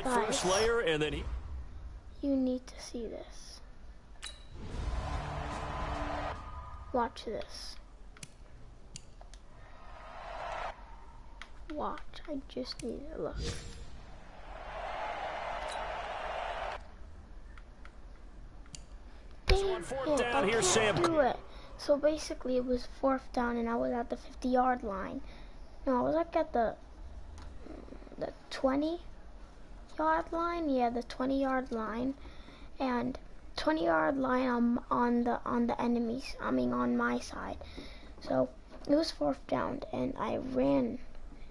first layer, and then you need to see this. Watch this. Watch. I just need to look. So on fourth down, here's Sam. Do it. So basically, it was 4th down, and I was at the 50-yard line. No, I was like at the 20-yard line. Yeah, the 20-yard line, and 20-yard line on the enemies. I mean, on my side. So it was 4th down, and I ran,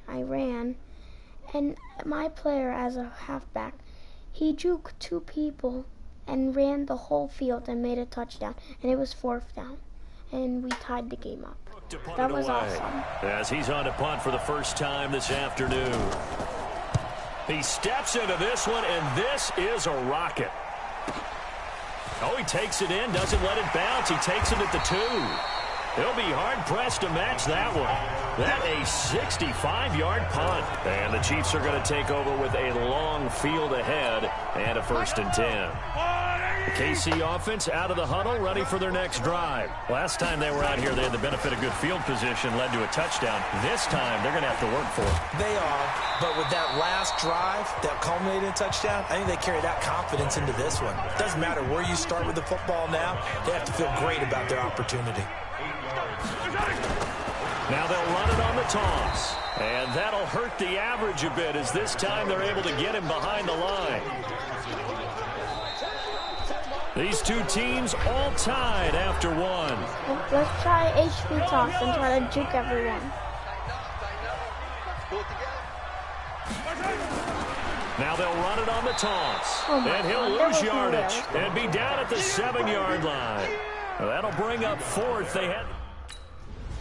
and my player as a halfback, he juked 2 people and ran the whole field and made a touchdown, and it was 4th down, and we tied the game up. That was awesome. As he's on to punt for the first time this afternoon. He steps into this one, and this is a rocket. Oh, he takes it in, doesn't let it bounce. He takes it at the 2. He'll be hard-pressed to match that one. That a 65-yard punt. And the Chiefs are going to take over with a long field ahead and a 1st and 10. The KC offense out of the huddle, ready for their next drive. Last time they were out here, they had the benefit of good field position, led to a touchdown. This time, they're going to have to work for it. They are, but with that last drive that culminated in a touchdown, I think they carry that confidence into this one. It doesn't matter where you start with the football now, they have to feel great about their opportunity. Now they'll run it on the toss. And that'll hurt the average a bit as this time they're able to get him behind the line. These 2 teams all tied after 1. Let's try HP toss and try to juke everyone. Now they'll run it on the toss. And he'll lose yardage and be down at the 7-yard line. Well, that'll bring up 4th. They had...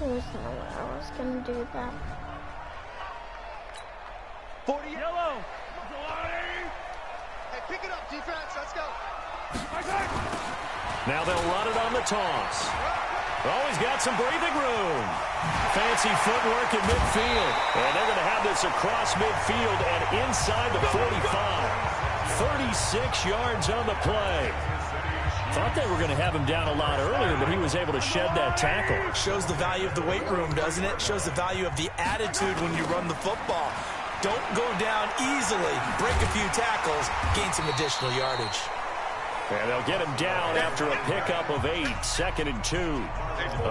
There's no way I was going to do that. 40 yellow. Hey, pick it up, defense. Let's go. Now they'll run it on the toss. Oh, he's got some breathing room. Fancy footwork in midfield. And they're going to have this across midfield and inside the 45. 36 yards on the play. Thought they were going to have him down a lot earlier, but he was able to shed that tackle. Shows the value of the weight room, doesn't it? Shows the value of the attitude when you run the football. Don't go down easily. Break a few tackles, gain some additional yardage. And they'll get him down after a pickup of 8, 2nd and 2.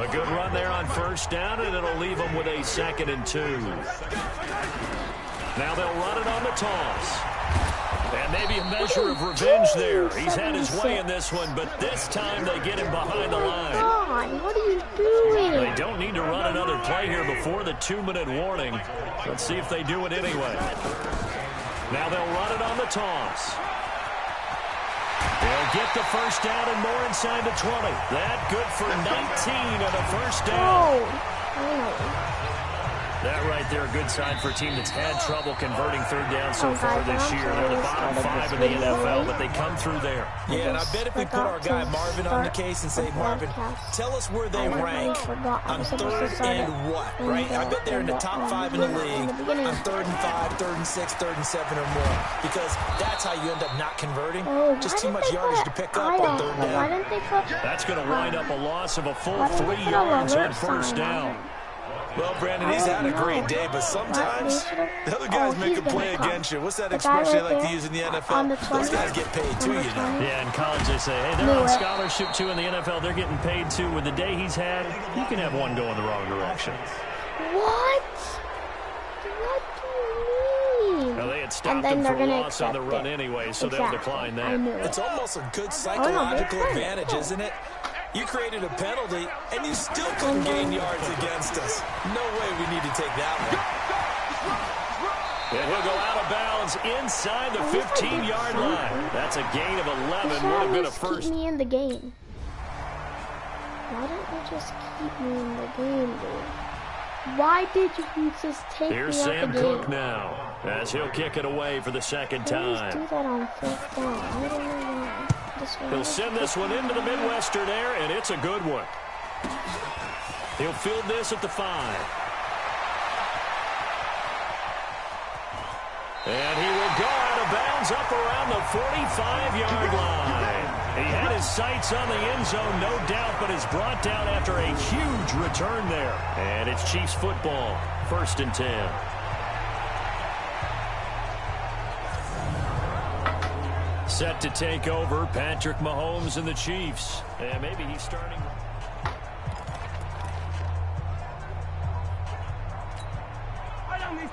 A good run there on 1st down, and it'll leave them with a 2nd and 2. Now they'll run it on the toss. And maybe a measure of revenge there. He's had his way in this one, but this time they get him behind the line. God, what are you doing? They don't need to run another play here before the 2-minute warning. Let's see if they do it anyway. Now they'll run it on the toss. They'll get the 1st down and more inside the 20. That good for 19 and a 1st down. Oh. That right there, a good sign for a team that's had trouble converting 3rd down so far this year. They're the bottom 5 in the NFL, but they come through there. Yeah, and I bet if we put our guy Marvin on the case and say, Marvin, tell us where they rank on 3rd and what, right? I bet they're in the top 5 in the league on 3rd and 5, 3rd and 6, 3rd and 7 or more, because that's how you end up not converting. Just too much yardage to pick up on 3rd down. That's going to wind up a loss of a full 3 yards on 1st down. Well, Brandon, he's had a great day, but sometimes the other guys make a play against you. What's that expression they like to use in the NFL? Those guys get paid too, you know. Yeah, in college they say, hey, they're on scholarship too. In the NFL, they're getting paid too. With the day he's had, you can have one go in the wrong direction. What? What do you mean? Well, they had stopped him for a loss on the run anyway, so they'll decline that. It's almost a good psychological advantage, isn't it? You created a penalty, and you still couldn't gain yards against us. No way we need to take that one. And he'll go out of bounds inside the 15-yard line. That's a gain of 11. Would have been a 1st. Keep me in the game. Why don't you just keep me in the game, dude? Why did you just take Here's me Sam out the game? Cook now, as he'll kick it away for the 2nd time. Do that on 4th down. I don't know why. He'll send this one into the Midwestern air, and it's a good one. He'll field this at the 5. And he will go out of bounds ends up around the 45-yard line. He had his sights on the end zone, no doubt, but is brought down after a huge return there. And it's Chiefs football, 1st and 10. Set to take over, Patrick Mahomes and the Chiefs. And maybe he's starting.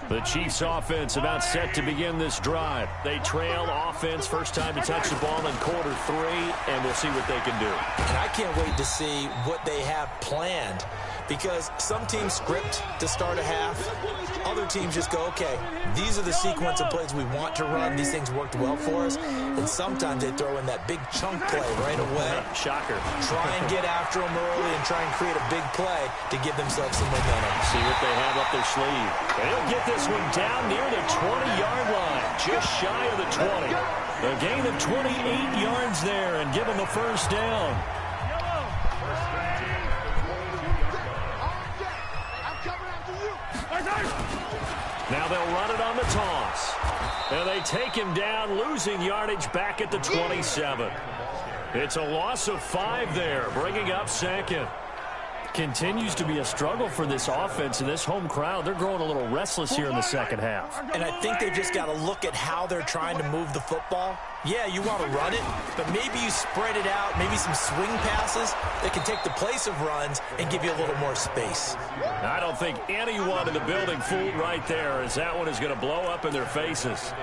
The Chiefs offense about set to begin this drive. They trail offense, first time to touch the ball in quarter 3, and we'll see what they can do. And I can't wait to see what they have planned, because some teams script to start a half. Other teams just go, okay, these are the sequence of plays we want to run. These things worked well for us. And sometimes they throw in that big chunk play right away. Shocker. Try and get after them early and try and create a big play to give themselves some momentum. See what they have up their sleeve. And he'll get this one down near the 20-yard line, just shy of the 20. A gain of 28 yards there and give them the first down. Now they'll run it on the toss. And they take him down, losing yardage back at the 27. It's a loss of 5 there, bringing up 2nd. Continues to be a struggle for this offense and this home crowd. They're growing a little restless here in the second half. And I think they've just got to look at how they're trying to move the football. Yeah, you want to run it, but maybe you spread it out, maybe some swing passes that can take the place of runs and give you a little more space. I don't think anyone in the building fooled right there, as that one is going to blow up in their faces.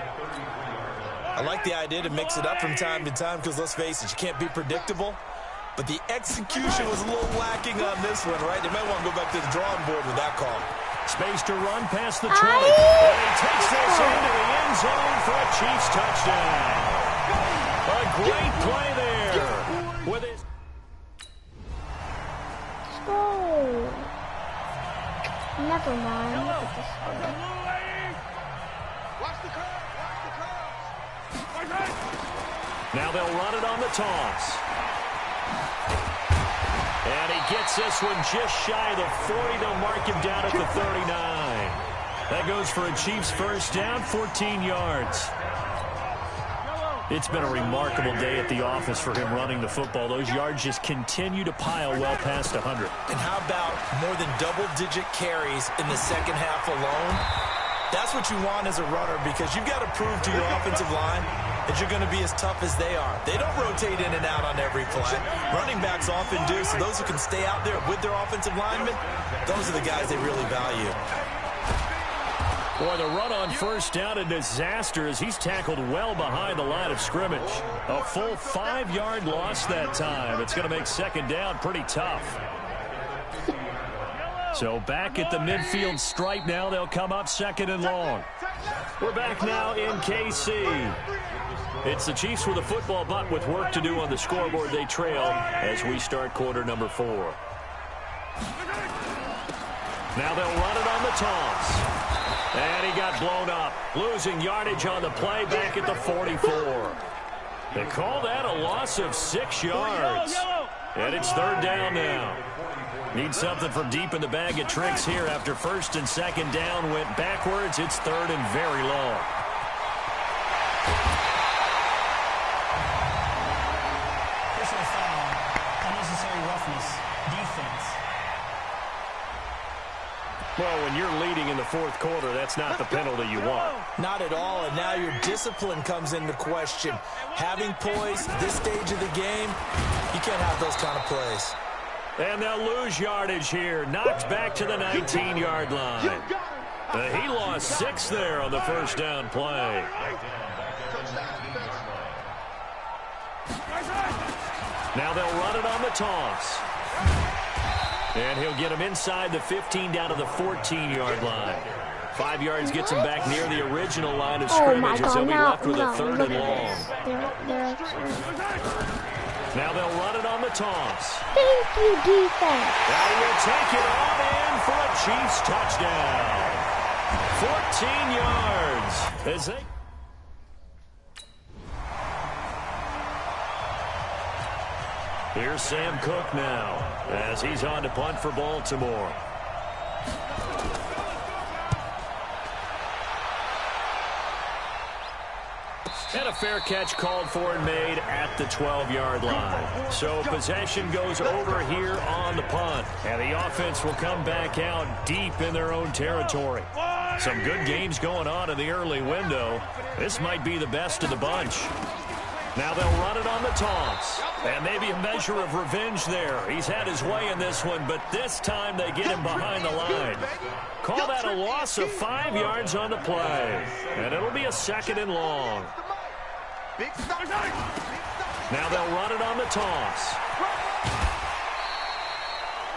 I like the idea to mix it up from time to time because, let's face it, you can't be predictable. But the execution was a little lacking on this one, right? They might want to go back to the drawing board with that call. Space to run past the 20. And he takes this into the end zone for a Chiefs touchdown. A great play there. With his... Oh. Never mind. Look at this one. Watch the curve. Now they'll run it on the toss. And he gets this one just shy of the 40. They'll mark him down at the 39. That goes for a Chiefs first down, 14 yards. It's been a remarkable day at the office for him running the football. Those yards just continue to pile well past 100. And how about more than double-digit carries in the second half alone? That's what you want as a runner, because you've got to prove to your offensive line that you're going to be as tough as they are. They don't rotate in and out on every play. Running backs often do, so those who can stay out there with their offensive linemen, those are the guys they really value. Boy, the run on first down, a disaster as he's tackled well behind the line of scrimmage. A full 5-yard loss that time. It's going to make second down pretty tough. So back at the midfield stripe now, they'll come up 2nd and long. We're back now in KC. It's the Chiefs with a football, but with work to do on the scoreboard. They trail as we start quarter number 4. Now they'll run it on the toss. And he got blown up, losing yardage on the play back at the 44. They call that a loss of 6 yards. And it's 3rd down now. Need something from deep in the bag of tricks here after 1st and 2nd down went backwards. It's 3rd and very long. Personal foul, unnecessary roughness, defense. Well, when you're leading in the 4th quarter, that's not the penalty you want. Not at all, and now your discipline comes into question. Having poise this stage of the game, you can't have those kind of plays. And they'll lose yardage here. Knocked back to the 19-yard line. He lost 6 there on the first down play. Now they'll run it on the toss. And he'll get him inside the 15 down to the 14-yard line. 5 yards gets him back near the original line of scrimmage as he'll be left with a 3rd and long. Now they'll run it on the toss. Thank you, defense. That will take it on in for a Chiefs touchdown. 14 yards. As they... Here's Sam Cook now as he's on to punt for Baltimore. And a fair catch called for and made at the 12-yard line. So possession goes over here on the punt. And the offense will come back out deep in their own territory. Some good games going on in the early window. This might be the best of the bunch. Now they'll run it on the toss. And maybe a measure of revenge there. He's had his way in this one, but this time they get him behind the line. Call that a loss of 5 yards on the play. And it'll be a 2nd and long. Now they'll run it on the toss.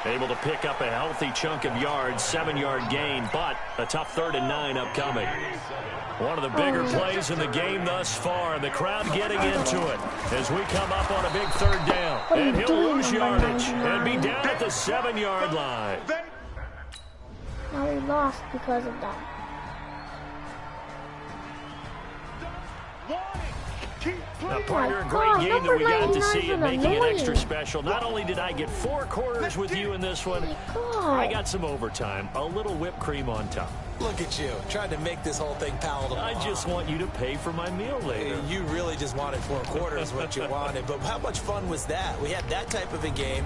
Able to pick up a healthy chunk of yards, 7-yard gain, but a tough 3rd and 9 upcoming. One of the bigger plays in the game thus far, and the crowd getting into it as we come up on a big 3rd down. And he'll lose yardage and be down at the 7-yard line. Now we lost because of that. A partner, a great game that we got to see and making it extra special. Not only did I get 4 quarters with you in this one, I got some overtime, a little whipped cream on top. Look at you, trying to make this whole thing palatable. I just want you to pay for my meal later. You really just wanted 4 quarters, what you wanted. But how much fun was that? We had that type of a game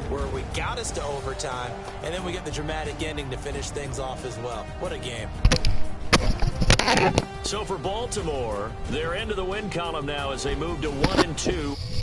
where we got us to overtime, and then we get the dramatic ending to finish things off as well. What a game. So for Baltimore, they're into the win column now as they move to 1-2.